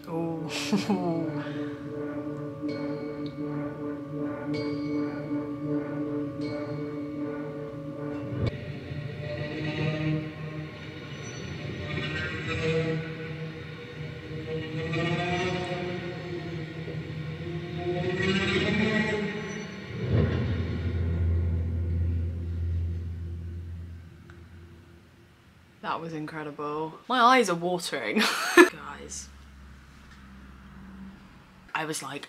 Oh. That was incredible. My eyes are watering. Guys. I was like...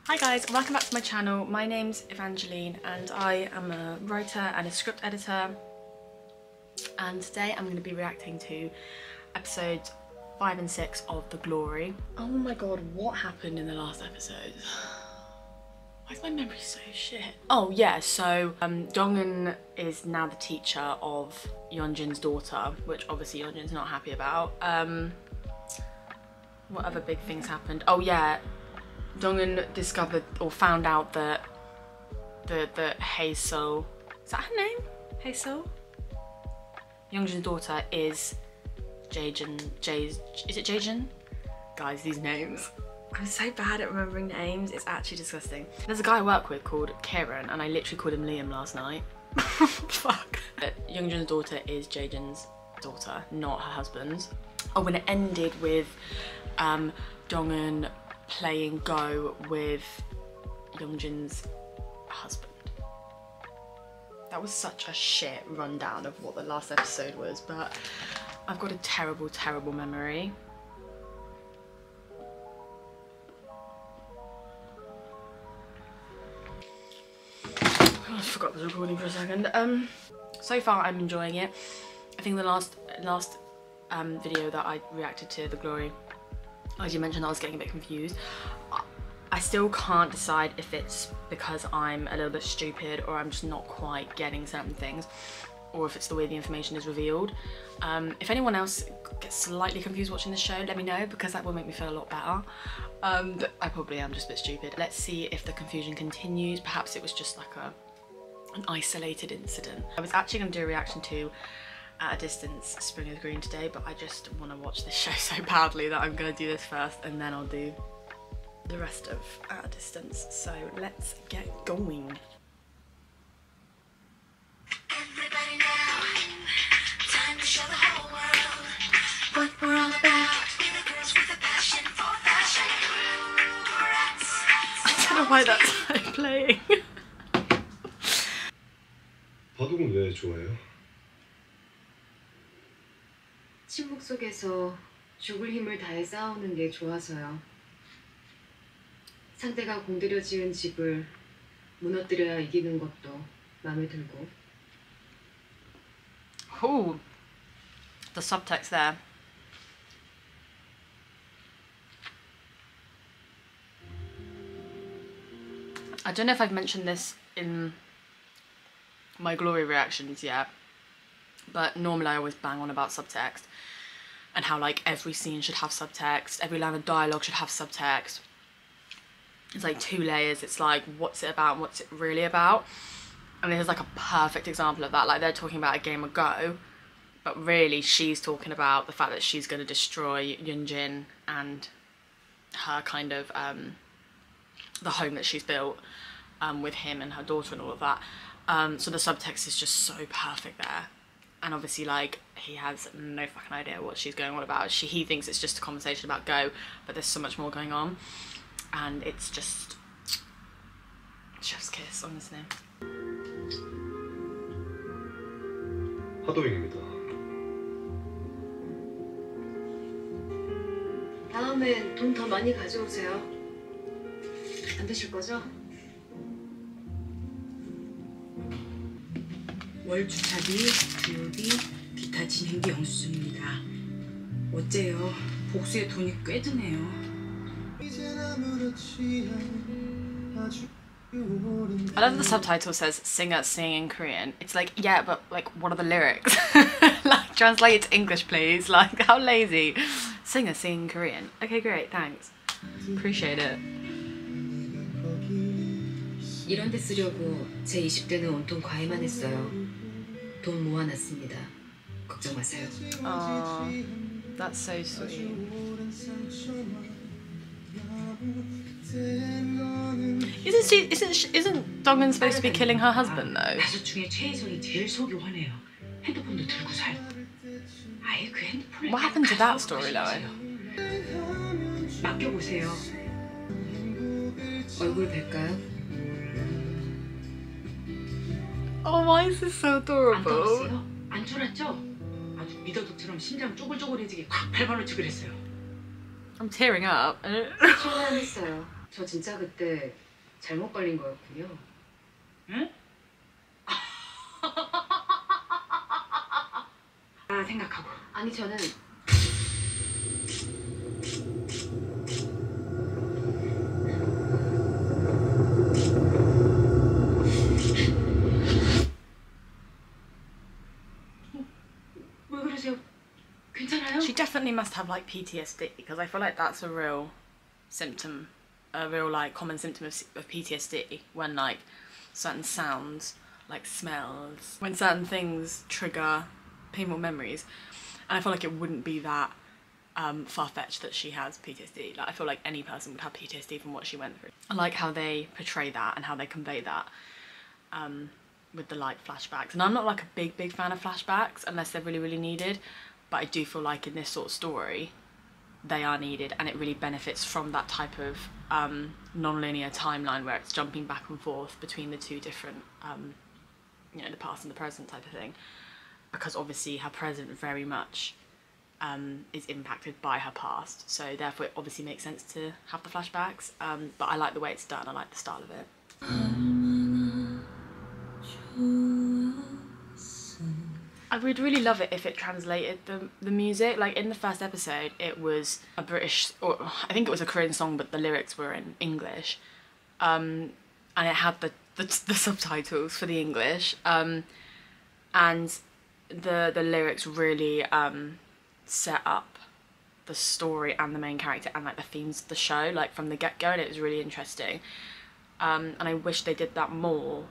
Hi guys, welcome back to my channel. My name's Evangeline and I am a writer and a script editor. And today I'm going to be reacting to episodes 5 and 6 of The Glory. Oh my god, what happened in the last episode? Why is my memory so shit? Oh yeah, so Dong-eun is now the teacher of Yeonjin's daughter, which obviously Yeonjin's not happy about. What other big things happened? Oh yeah, Dong-eun discovered or found out that the Hae-seo, is that her name? Hae-seo? Yeonjin's daughter is Jaejin. Is it Jaejin? Guys, these names. I'm so bad at remembering names, it's actually disgusting. There's a guy I work with called Kieran and I literally called him Liam last night. Fuck. Yeonjin's daughter is Jaejin's daughter, not her husband's. Oh, and it ended with Dong-eun playing Go with Yeonjin's husband. That was such a shit rundown of what the last episode was, but I've got a terrible, terrible memory. I forgot I was recording for a second. So far I'm enjoying it. I think the last video that I reacted to, The Glory, as you mentioned, I was getting a bit confused. I still can't decide if it's because I'm a little bit stupid or I'm just not quite getting certain things, or if it's the way the information is revealed. If anyone else gets slightly confused watching the show, let me know, because that will make me feel a lot better. I probably am just a bit stupid. Let's see if the confusion continues. Perhaps it was just like an isolated incident. I was actually going to do a reaction to At a Distance, Spring is Green today, but I just want to watch this show so badly that I'm going to do this first and then I'll do the rest of At a Distance. So let's get going. Everybody now, time to show the whole world what we're all about. We're the girls with a passion for fashion. I don't know why that's like playing. 바둑은 왜 좋아해요? 침묵 속에서 죽을 힘을 다해 싸우는 게 좋아서요. 상대가 공들여 지은 집을 무너뜨려야 이기는 것도 마음에 들고. Oh, the subtext there. I don't know if I've mentioned this in my Glory reactions yet, but normally I always bang on about subtext and how like every scene should have subtext, every line of dialogue should have subtext. It's like 2 layers. It's like, what's it about and what's it really about? And this is like a perfect example of that. Like, they're talking about a game of Go, but really she's talking about the fact that she's going to destroy Yeonjin and her kind of the home that she's built with him and her daughter and all of that. So the subtext is just so perfect there. And obviously, like, he has no fucking idea what she's going on about. He thinks it's just a conversation about Go, but there's so much more going on. And it's just chef's kiss, honestly. 하도잉입니다. 다음엔 돈 더 많이 가져오세요. 안 되실 거죠? 월 주차비, 교육비, 기타 진행비 영수증입니다. 어째요? 복수에 돈이 꽤 드네요. I love the subtitle says singer singing in Korean. It's like, yeah, but like, what are the lyrics? Like, translate it to English, please. Like, how lazy. Singer singing Korean. Okay, great, thanks. Appreciate it. 이런 데 쓰려고 제 20대는 온통 과외만 했어요. 돈 모아놨습니다. 걱정 마세요. Aww, that's so sweet. Isn't Dongin supposed to be killing her husband though? 다섯 중에 최혜선이 제일 속이 환해요. 핸드폰도 들고 살. 아예 그 핸드폰을 What happened to that storyline? 맡겨보세요. 얼굴 뵐까요? Oh, why is this so 안 adorable? 떨었어요? 안 쫄았죠? 아주 미더덕처럼 심장 쪼글쪼글해지게 콱 밟아놓지 그랬어요. I'm tearing up. 실례했어요. 저 진짜 그때 잘못 걸린 거였군요. 응? 아 생각하고. 아니 저는 왜 그러세요? 괜찮아요? She definitely must have like PTSD because I feel like that's a real symptom, a real like common symptom of PTSD when like certain sounds, like smells, when certain things trigger painful memories. And I feel like it wouldn't be that far-fetched that she has PTSD. Like I feel like any person would have PTSD from what she went through. I like how they portray that and how they convey that with the like flashbacks. And I'm not like a big fan of flashbacks unless they're really needed, but I do feel like in this sort of story they are needed, and it really benefits from that type of non-linear timeline where it's jumping back and forth between the two different you know, the past and the present type of thing, because obviously her present very much is impacted by her past, so therefore it obviously makes sense to have the flashbacks, but I like the way it's done. I like the style of it. I would really love it if it translated the music. Like in the first episode it was a British, or I think it was a Korean song, but the lyrics were in English, and it had the subtitles for the English, and the lyrics really set up the story and the main character and like the themes of the show like from the get-go, and it was really interesting, and I wish they did that more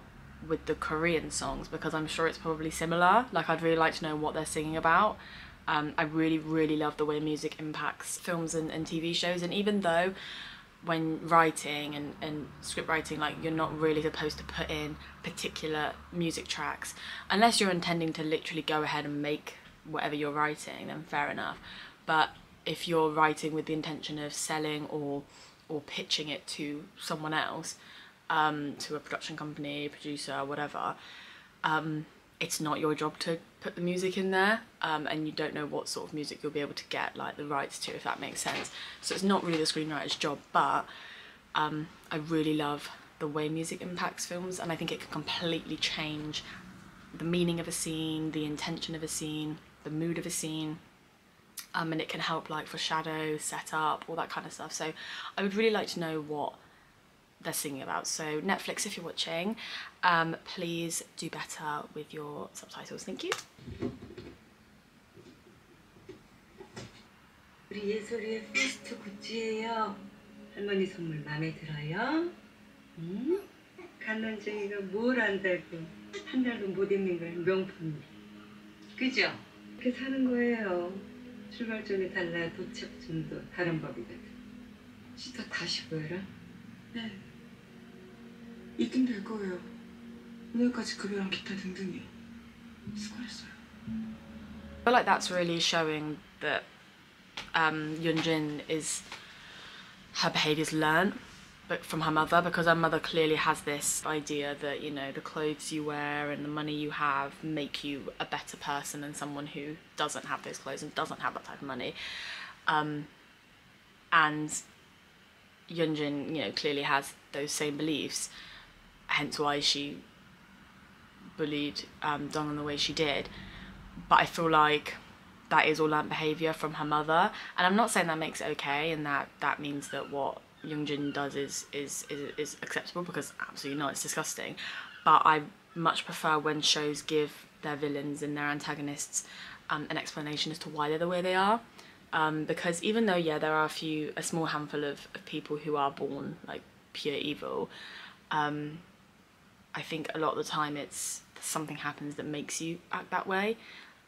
with the Korean songs because I'm sure it's probably similar. Like I'd really like to know what they're singing about. I really love the way music impacts films and TV shows, and even though when writing and script writing, like you're not really supposed to put in particular music tracks unless you're intending to literally go ahead and make whatever you're writing, then fair enough. But if you're writing with the intention of selling or pitching it to someone else, to a production company, producer, whatever, it's not your job to put the music in there, and you don't know what sort of music you'll be able to get like the rights to, if that makes sense. So it's not really the screenwriter's job, but I really love the way music impacts films, and I think it can completely change the meaning of a scene, the intention of a scene, the mood of a scene, and it can help like foreshadow, set up, all that kind of stuff. So I would really like to know what they're singing about. So Netflix, if you're watching, please do better with your subtitles. Thank you. 우리 예솔이의 피스트 굿즈예요. 할머니 선물 마음에 들어요? 응? 갓난쟁이가 뭘 안다고 한 달도 못 입는 걸 명품이. 그죠? 그렇게 사는 거예요. 출발점이 달라 도착점도 다른 법이거든. 시터 다시 보여라. 네. 입금 될 거예요. 오늘까지 급여랑 기타 등등이요. 수고했어요. I feel like that's really showing that Yunjin is, her behaviour's learnt but from her mother, because her mother clearly has this idea that, you know, the clothes you wear and the money you have make you a better person than someone who doesn't have those clothes and doesn't have that type of money, and Yunjin, you know, clearly has those same beliefs, hence why she bullied Dong the way she did. But I feel like that is all learnt behaviour from her mother, and I'm not saying that makes it okay and that means that what Yunjin does is acceptable, because absolutely not, it's disgusting. But I much prefer when shows give their villains and their antagonists an explanation as to why they're the way they are, because even though, yeah, there are a small handful of people who are born like pure evil, I think a lot of the time it's something happens that makes you act that way.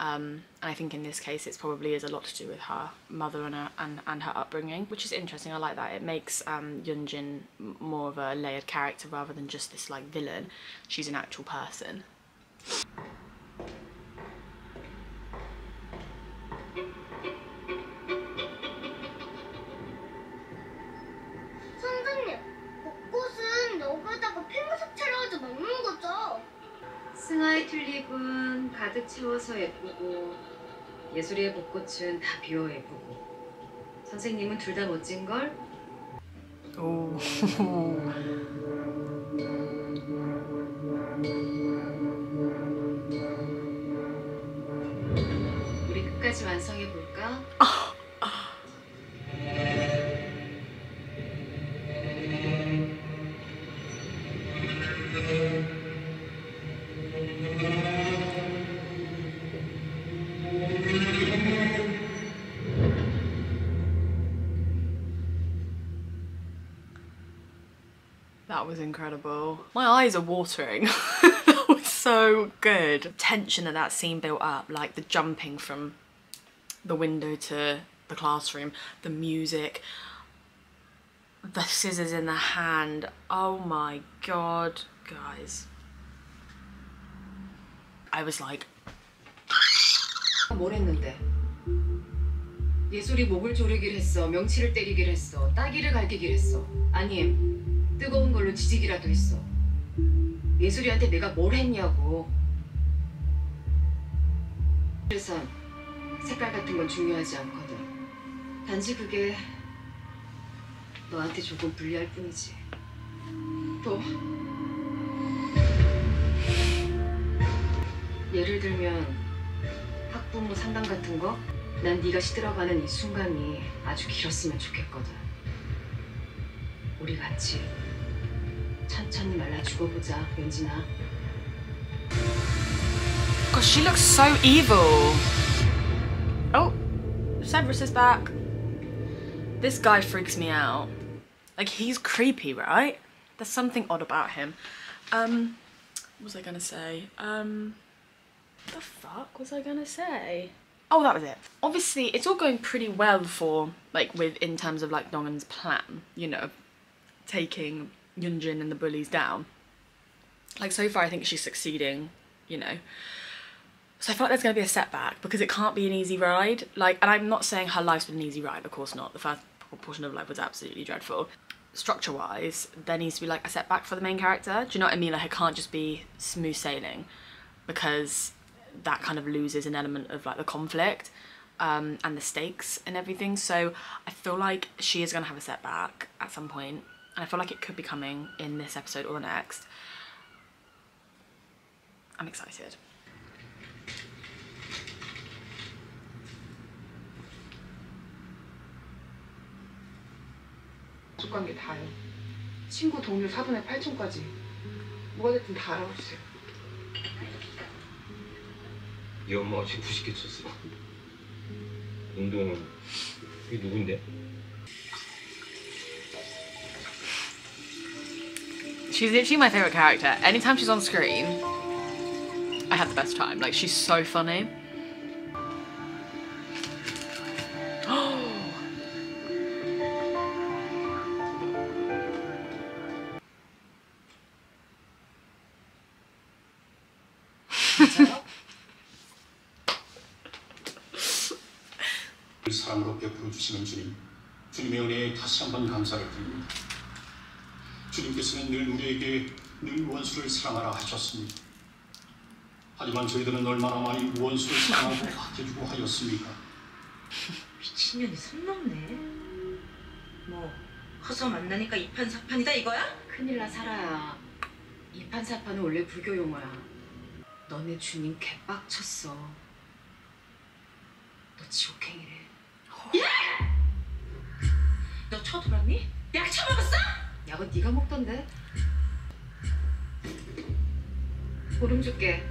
And I think in this case it's probably is a lot to do with her mother and her upbringing, which is interesting. I like that. It makes Yoonjin more of a layered character rather than just this like villain. She's an actual person. 선생님, 벚꽃은 여기다가 핑크 색채로 해서 먹는 거죠? 승하의 튤립은 가득 채워서 예쁘고 예술이의 벚꽃은 다 비워 예쁘고 선생님은 둘 다 멋진걸? 오. 우리 끝까지 완성해볼까? That was incredible. My eyes are watering. That was so good. Tension that scene built up, like the jumping from the window to the classroom, the music, the scissors in the hand. Oh my god, guys. I was like, 뭘 했는데? 예술이 목을 조르길 했어, 명치를 때리길 했어, 따귀를 갈기길 했어. 아님 뜨거운 걸로 지지기라도 했어. 예술이한테 내가 뭘 했냐고. 그래서 색깔 같은 건 중요하지 않거든. 단지 그게 너한테 조금 불리할 뿐이지. 또 예를 들면 학부모 상담 같은 거? 난 네가 시들어가는 이 순간이 아주 길었으면 좋겠거든. 우리 같이 천천히 말라 죽어보자, 연진아. God, she looks so evil. Oh, Severus is back. This guy freaks me out. Like, he's creepy, right? There's something odd about him. What was I gonna say? What the fuck was I gonna say? Oh, that was it. Obviously, it's all going pretty well for, like, in terms of, like, Dongwon's plan, you know, taking Yoonjin and the bullies down. Like, so far I think she's succeeding, you know. So I feel like there's going to be a setback because it can't be an easy ride. Like, and I'm not saying her life's been an easy ride, of course not. The first portion of life was absolutely dreadful. Structure-wise, there needs to be, like, a setback for the main character. Do you know what I mean? Like, it can't just be smooth sailing because that kind of loses an element of, like, the conflict and the stakes and everything. So I feel like she is going to have a setback at some point. And I feel like it could be coming in this episode or the next. I'm excited. 가족 관계 다요. 친구, 동료, 사돈의 8촌까지. 뭐가 됐든 다 알아보세요. 이 엄마 어제 90개 쳤어. 운동은 이게 누군데? She's literally my favourite character. Anytime she's on screen, I have the best time. Like, she's so funny. 사랑으로 베풀어 주시는 주님, 주님의 은혜에 다시 한번 감사를 드립니다. 주님께서는 늘 우리에게 늘 원수를 사랑하라 하셨습니다. 하지만 저희들은 얼마나 많이 원수를 사랑하고 아껴주고 하였습니까? 미친년이 선 넘네. 뭐 허서 만나니까 이판사판이다 이거야? 큰일 나 살아야. 이판사판은 원래 불교 용어야. 너네 주님 개빡쳤어. 너 지옥행이래. 너 쳐들었니? 약 처먹었어? 약은 네가 먹던데. 보름 줄게.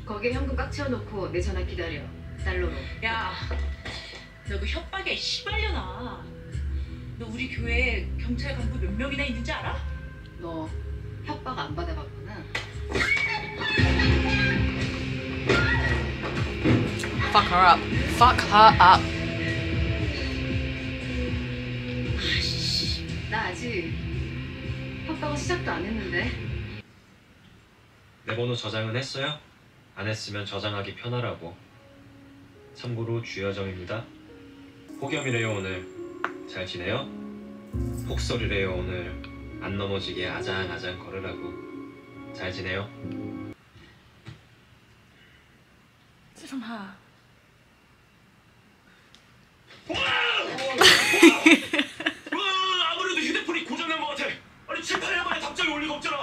거기에 현금 꽉 채워놓고 내 전화 기다려. 달러로. 야, 너 그 협박에 시발려나. 너 우리 교회에 경찰 간부 몇 명이나 있는지 알아? 너 협박 안 받아봤구나. Fuck her up. Fuck her up. 나 아직 협박은 시작도 안 했는데. 내 번호 저장은 했어요? 안 했으면 저장하기 편하라고. 참고로 주여정입니다. 폭염이래요 오늘. 잘 지내요? 폭설이래요 오늘. 안 넘어지게 아장아장 걸으라고. 잘 지내요? Is it from her? 아무래도 휴대폰이 고장난 것 같아. 아니 7, 8년 만에 답장이 올 리가 없잖아.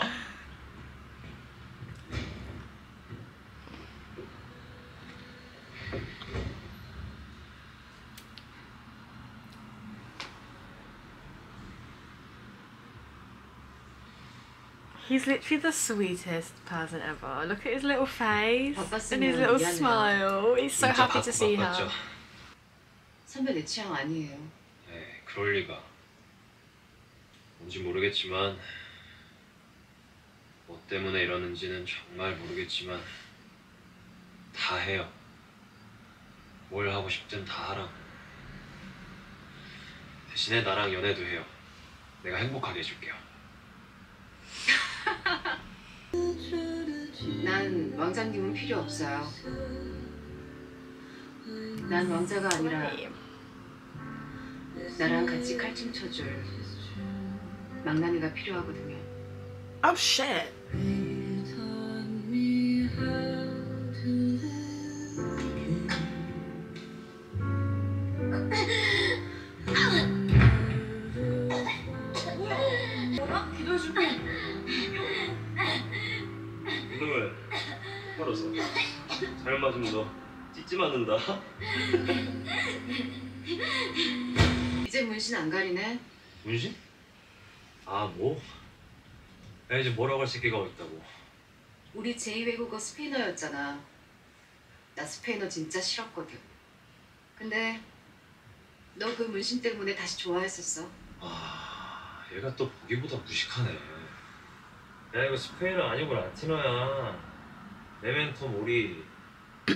He's literally the sweetest person ever. Look at his little face and his 바빴으면 little 미안해요. smile. He's so happy to see her. 바빴죠? 선배 내 취향 아니에요. 에이, 그럴 리가. 뭔지 모르겠지만 뭐 때문에 이러는지는 정말 모르겠지만 다 해요. 뭘 하고 싶든 다 하라고. 대신에 나랑 연애도 해요. 내가 행복하게 해줄게요. 난 왕자님은 필요 없어요. 난 왕자가 아니라 나랑 같이 칼춤 춰줄 망나니가 필요하거든요. Oh shit. 운동을 걸어서 잘 맞으면 너 찢지 맞는다. 이제 문신 안 가리네. 문신? 아 뭐? 야 이제 뭐라고 할 새끼가 어딨다고. 우리 제2외국어 스페인어였잖아. 나 스페인어 진짜 싫었거든. 근데 너 그 문신 때문에 다시 좋아했었어. 아 얘가 또 보기보다 무식하네. 야 이거 스페인어 아니고 라틴어야. 메멘토 모리.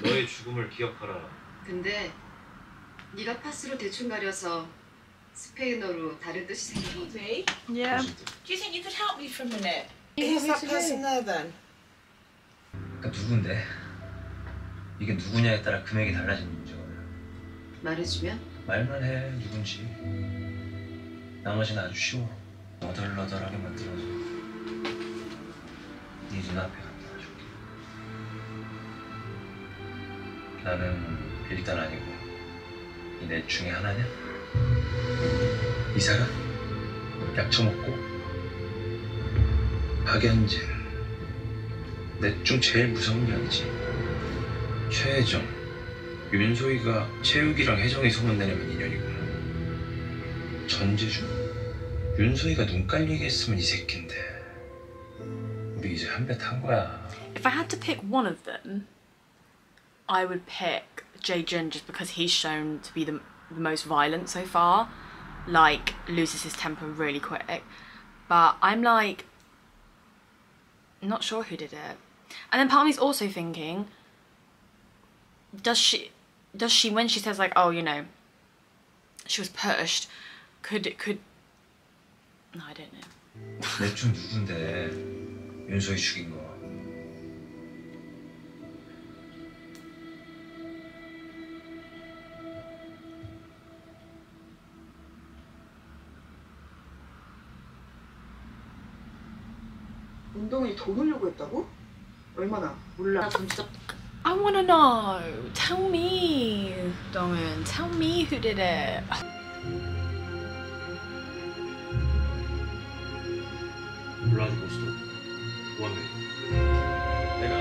너의 죽음을 기억하라. 근데 네가 파스로 대충 가려서 스페인어로 다른 뜻이 생겨. 왜? Yeah. 무슨 뜻? Do you think you could help me for a minute? Who's that person there then? 그러니까 누군데? 이게 누구냐에 따라 금액이 달라지는 문제거든. 말해주면? 말만 해 누군지. 나머지는 아주 쉬워. 너덜너덜하게 만들어줘. 네 눈앞에 갖다 줄게. 나는 일단 아니고 이 넷 중에 하나냐? 이 사람? 약 처먹고? 박연진. 넷 중 제일 무서운 년이지. 최혜정. 윤소희가 채욱이랑 혜정이 소문내려면 인연이구나. 전재주? 윤소희가 눈 깔리게 했으면 이 새끼인데. 우리 이제 한 배 탄 거야. If I had to pick one of them, I would pick Jae-jun just because he's shown to be the most violent so far. Like, loses his temper really quick. But I'm like, not sure who did it. And then part of me's also thinking, does she when she says like, oh, you know, she was pushed, could no, I don't know. 넷 중 누군데 윤소희 죽인 거. 운동이 돈 올려고 했다고? 얼마나? 몰라. 나 돈 진짜 I wanna know. Tell me, Donghyun. Tell me who did it. 몰라도 모습도 원해. 내가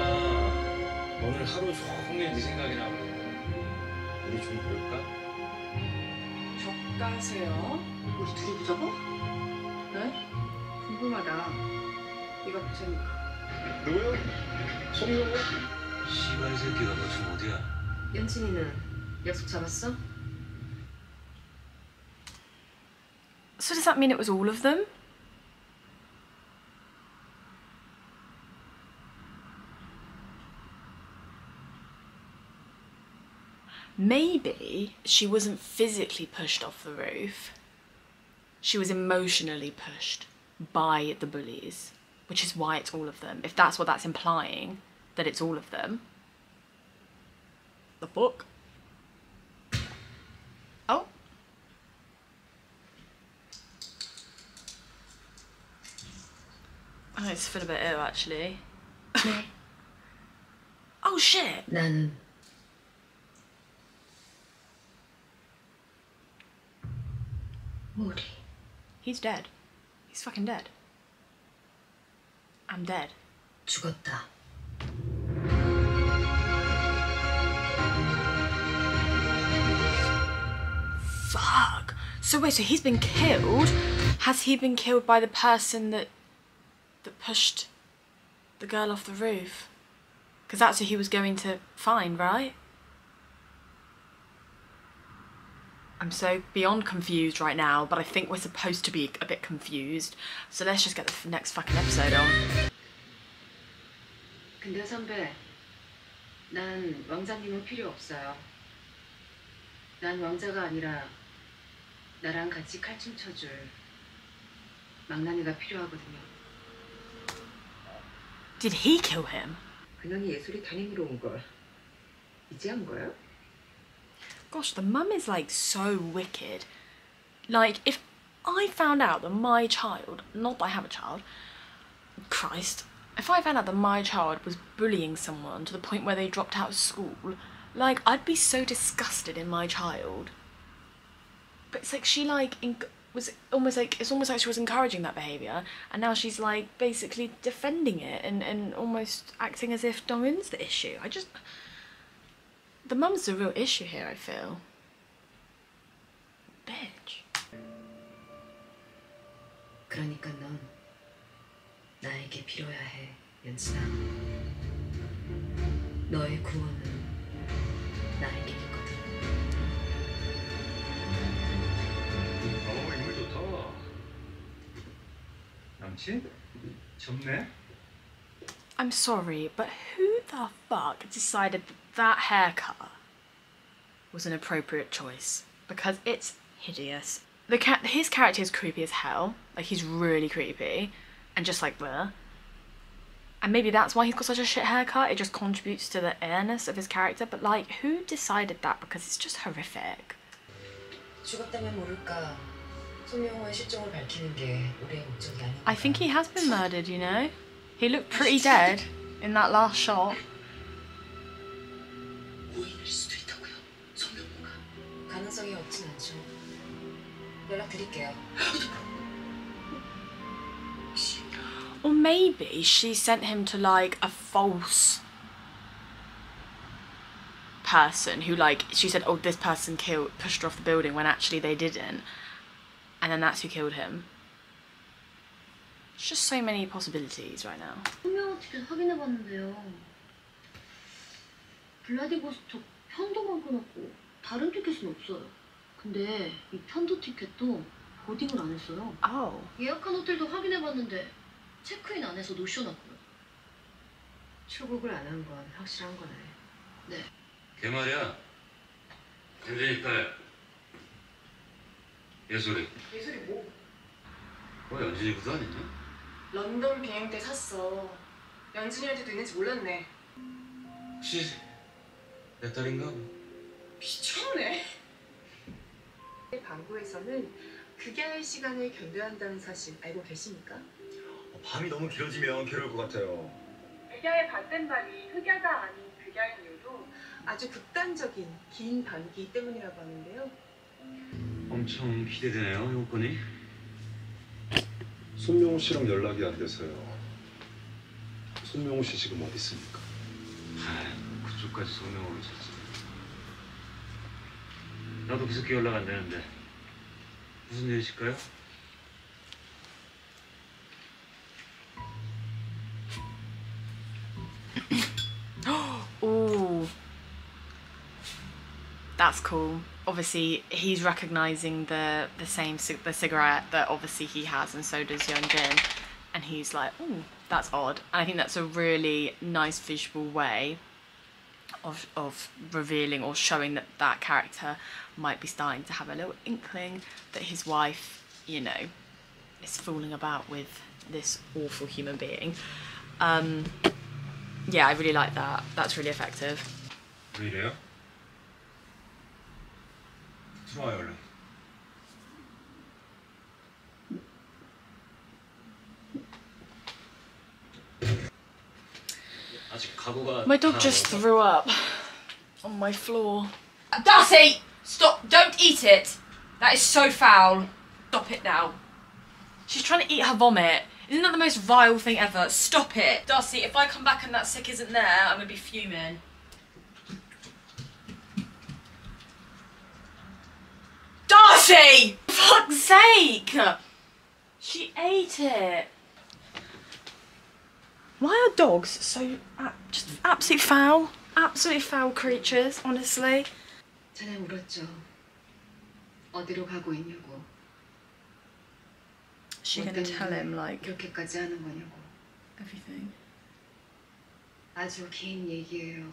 오늘 하루 종일 네 생각이나 우리 좀 볼까? 족가세요. 우리 둘이 보자고? 네? 궁금하다. 네가 붙으니까. 누구요? 송영호? 씨발 새끼가 너 지금 어디야? 연진이는 약속 잡았어? So does that mean it was all of them? Maybe she wasn't physically pushed off the roof. She was emotionally pushed by the bullies, which is why it's all of them. If that's what that's implying, that it's all of them. The fuck? Oh. I just feel a bit ill, actually. Oh shit! 나는 우리 He's dead. He's fucking dead. I'm dead. 죽었다. Fuck. So wait, so he's been killed? Has he been killed by the person that pushed the girl off the roof? Because that's who he was going to find, right? I'm so beyond confused right now, but I think we're supposed to be a bit confused. So let's just get the next fucking episode on. 근데 선배, 난 왕자님은 필요 없어요. 난 왕자가 아니라 나랑 같이 칼춤 춰줄 망나니가 필요하거든요. Did he kill him? 그년이 예술이 담임으로 온 걸 이제 한 거예요? Gosh, the mum is like so wicked. Like, if I found out that my child, not that I have a child, Christ, if I found out that my child was bullying someone to the point where they dropped out of school, like, I'd be so disgusted in my child. But it's like she like was almost like, it's almost like she was encouraging that behaviour, and now she's like basically defending it and almost acting as if Doreen's the issue. The mum's the real issue here, I feel. Bitch. 그러니까 넌 나에게 필요해야 해, 연진아. 너의 구원은 나에게 있거든. 인물 좋다. 남친? 젊네? I'm sorry, but who the fuck decided that haircut was an appropriate choice? Because it's hideous. His character is creepy as hell. Like, he's really creepy. And just like, bleh. And maybe that's why he's got such a shit haircut. It just contributes to the airness of his character. But like, who decided that? Because it's just horrific. 죽었다면 모를까. 손명호의 실종을 밝히는 게 우리의 목적이 아닌가. I think he has been murdered, you know? He looked pretty dead in that last shot. 오인일 수도 있다고요, 손명호가. 가능성이 없진 않죠. 연락드릴게요. Or maybe she sent him to like a false person who, like, she said, oh, this person pushed her off the building, when actually they didn't. And then that's who killed him. It's just so many possibilities right now. 손명호 티켓 확인해봤는데요. 블라디보스톡 편도만 끊었고 다른 티켓은 없어요. 근데 이 편도 티켓도 보딩을 안 했어요. Oh. 예약한 호텔도 확인해봤는데 체크인 안 해서 노쇼났고요. 출국을 안 한 건 확실한 거네. 네. 걔 말이야. 그러니까요. 예술이. 예술이 뭐? 연진이 구두 아니냐? 런던 비행 때 샀어. 연진이한테도 있는지 몰랐네. 혹시 내 딸인가? 미쳤네. 방구에서는 극야의 시간을 견뎌한다는 사실 알고 계십니까? 밤이 너무 길어지면 괴로울 것 같아요. 극야의 반대말이 흑야가 아닌 극야인 이유도 아주 극단적인 긴 밤이기 때문이라고 하는데요. 엄청 기대되네요, 이번이. 손명호 씨랑 연락이 안 돼서요. 손명호 씨 지금 어디 있습니까? 그쪽까지 소명하고 있었지. 나도 그저께 연락 안 되는데 무슨 일이실까요? Ooh. that's cool. Obviously, he's recognising the cigarette that obviously he has, and so does young Jin, and he's like, "Oh, that's odd." And I think that's a really nice visual way of revealing or showing that that character might be starting to have a little inkling that his wife, you know, is fooling about with this awful human being. Yeah, I really like that. That's really effective. 왜 이래요? 들어와요 얼른. 아직 각오가 My dog just threw up on my floor. Darcy! Stop! Don't eat it! That is so foul. Stop it now. She's trying to eat her vomit. Isn't that the most vile thing ever? Stop it! Darcy, if I come back and that sick isn't there, I'm gonna be fuming. Darcy! For fuck's sake! She ate it. Why are dogs so just absolutely foul? Absolutely foul creatures, honestly. 전에 물었죠. 어디로 가고 있냐고. She gonna tell him like 이렇게까지 하는 거냐고. everything. 아주 긴 얘기예요.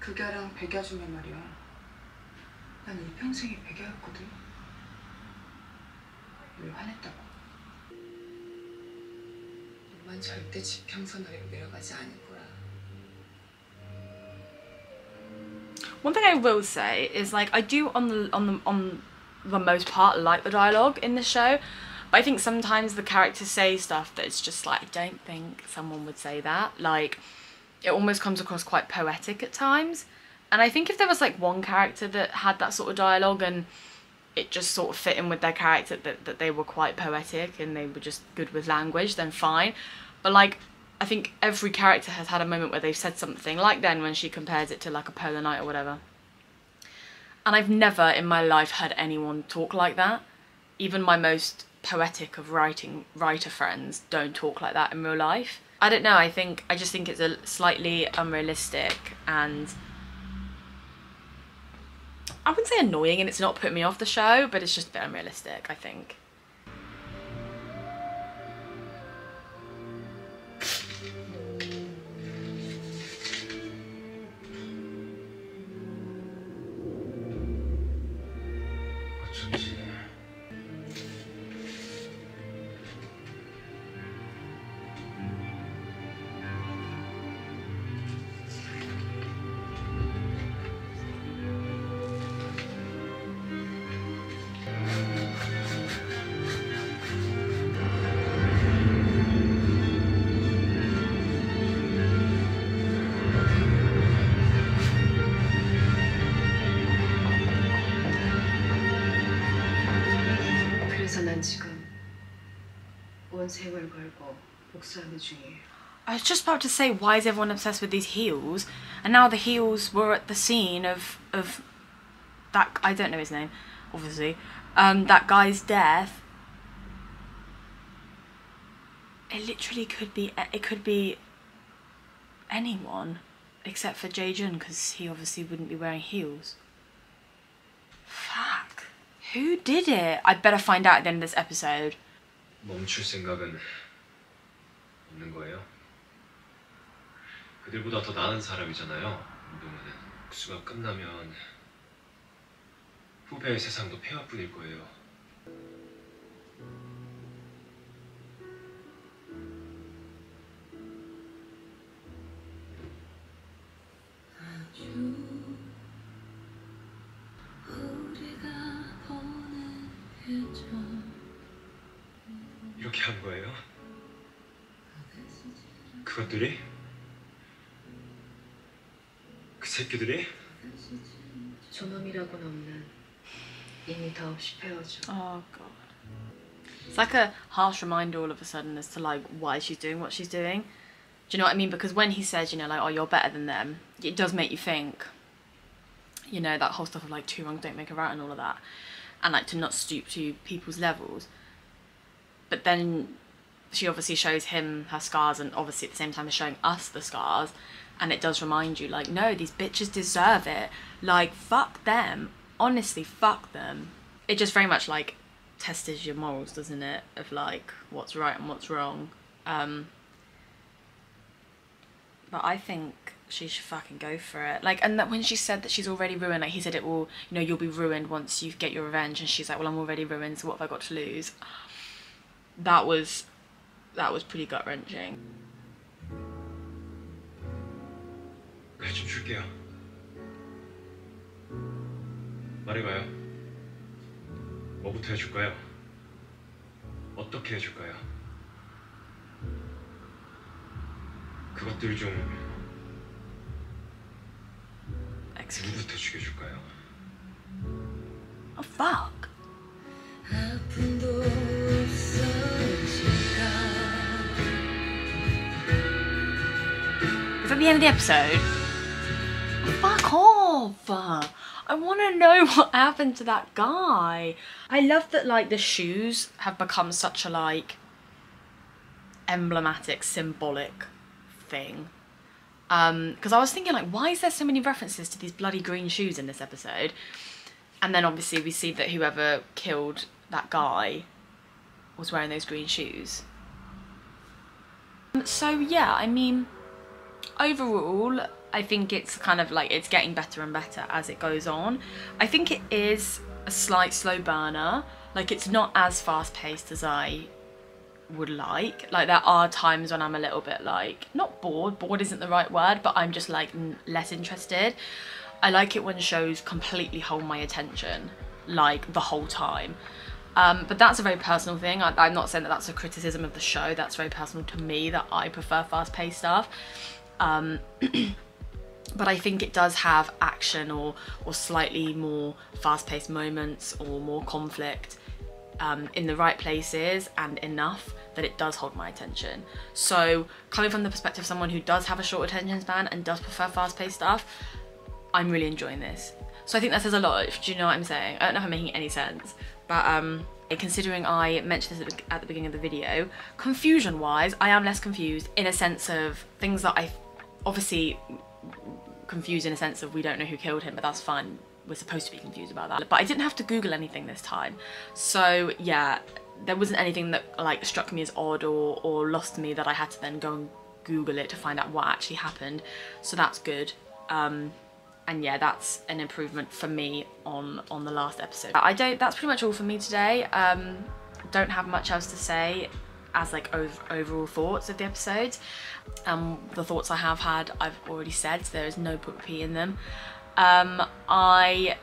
극야랑 백야 중에 말이야. 난 일평생이 백야였거든. 왜 화냈다고? 엄만 절대 지평선 아래로 내려가지 않을 거야. One thing I will say is like I do on the most part like the dialogue in this show, but I think sometimes the characters say stuff that it's just like I don't think someone would say that. Like it almost comes across quite poetic at times, and I think if there was like one character that had that sort of dialogue and it just sort of fit in with their character, that they were quite poetic and they were just good with language, then fine. But like I think every character has had a moment where they've said something, like then when she compares it to like a polar night or whatever. And I've never in my life heard anyone talk like that. Even my most poetic of writer friends don't talk like that in real life. I don't know, I just think it's a slightly unrealistic and I wouldn't say annoying, and it's not putting me off the show, but it's just a bit unrealistic, I think. 어쩐지 그래서 난 지금 온 세월 걸고 복수하는 중이에요. I was just about to say, why is everyone obsessed with these heels? And now the heels were at the scene of that, I don't know his name, obviously, that guy's death. It literally could be anyone except for Jae-jun, because he obviously wouldn't be wearing heels. Fuck. Who did it? I'd better find out at the end of this episode. 멈출 생각은 없는 거예요? 그들보다 더 나은 사람이잖아요. 운동은 복수가 끝나면 후배의 세상도 폐허뿐일 거예요. 이렇게 한 거예요? 그것들이? 그 새끼들이? 존엄이라고는 없는 이미 더없이 배워줘. Oh god. It's like a harsh reminder all of a sudden as to like why she's doing what she's doing. Do you know what I mean? Because when he says, you know, like, oh, you're better than them, it does make you think, you know, that whole stuff of like two wrongs don't make a right and all of that, and like to not stoop to people's levels. But then she obviously shows him her scars, and obviously at the same time is showing us the scars, and it does remind you, like, no, these bitches deserve it. Like, fuck them. Honestly, fuck them. It just very much, like, tests your morals, doesn't it? Of, like, what's right and what's wrong. But I think she should fucking go for it. Like, and that when she said that she's already ruined, like, he said it will, you know, you'll be ruined once you get your revenge, and she's like, well, I'm already ruined, so what have I got to lose? That was pretty gut-wrenching. 그래, 좀 줄게요. 말해봐요. 뭐부터 해줄까요? 어떻게 해줄까요? 그것들 중 누구부터 죽여줄까요? Oh, fuck. Is that the end of the episode? Fuck off! I want to know what happened to that guy. I love that, like, the shoes have become such a, like, emblematic, symbolic thing. Because I was thinking, like, why is there so many references to these bloody green shoes in this episode? And then obviously we see that whoever killed that guy was wearing those green shoes. So yeah, I mean, overall, I think it's kind of like, it's getting better and better as it goes on. I think it is a slight slow burner. Like, it's not as fast paced as I would like. Like, there are times when I'm a little bit like, not bored isn't the right word, but I'm just like less interested. I like it when shows completely hold my attention, like, the whole time. But that's a very personal thing. I'm not saying that that's a criticism of the show. That's very personal to me, that I prefer fast-paced stuff. But I think it does have action or slightly more fast-paced moments or more conflict in the right places, and enough that it does hold my attention. So coming from the perspective of someone who does have a short attention span and does prefer fast-paced stuff, I'm really enjoying this. So I think that says a lot. Do you know what I'm saying? I don't know if I'm making any sense, but considering I mentioned this at the beginning of the video, confusion-wise, I am less confused in a sense of things that I obviously confused in a sense of we don't know who killed him, but that's fine. We're supposed to be confused about that. But I didn't have to Google anything this time. So yeah, there wasn't anything that, like, struck me as odd or lost me that I had to then go and Google it to find out what actually happened. So that's good. And yeah, that's an improvement for me on the last episode. That's pretty much all for me today. Don't have much else to say as, like, overall thoughts of the episodes. The thoughts I have had, I've already said, so there is no point repeating them. I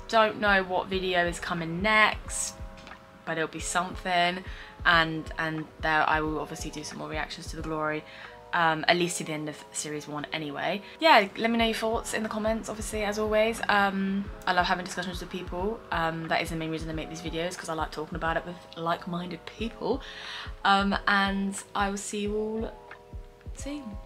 don't know what video is coming next, but it'll be something, and there I will obviously do some more reactions to The Glory. At least to the end of series 1 anyway. Yeah, let me know your thoughts in the comments, obviously, as always. I love having discussions with people. That is the main reason I make these videos, because I like talking about it with like-minded people. And I will see you all soon.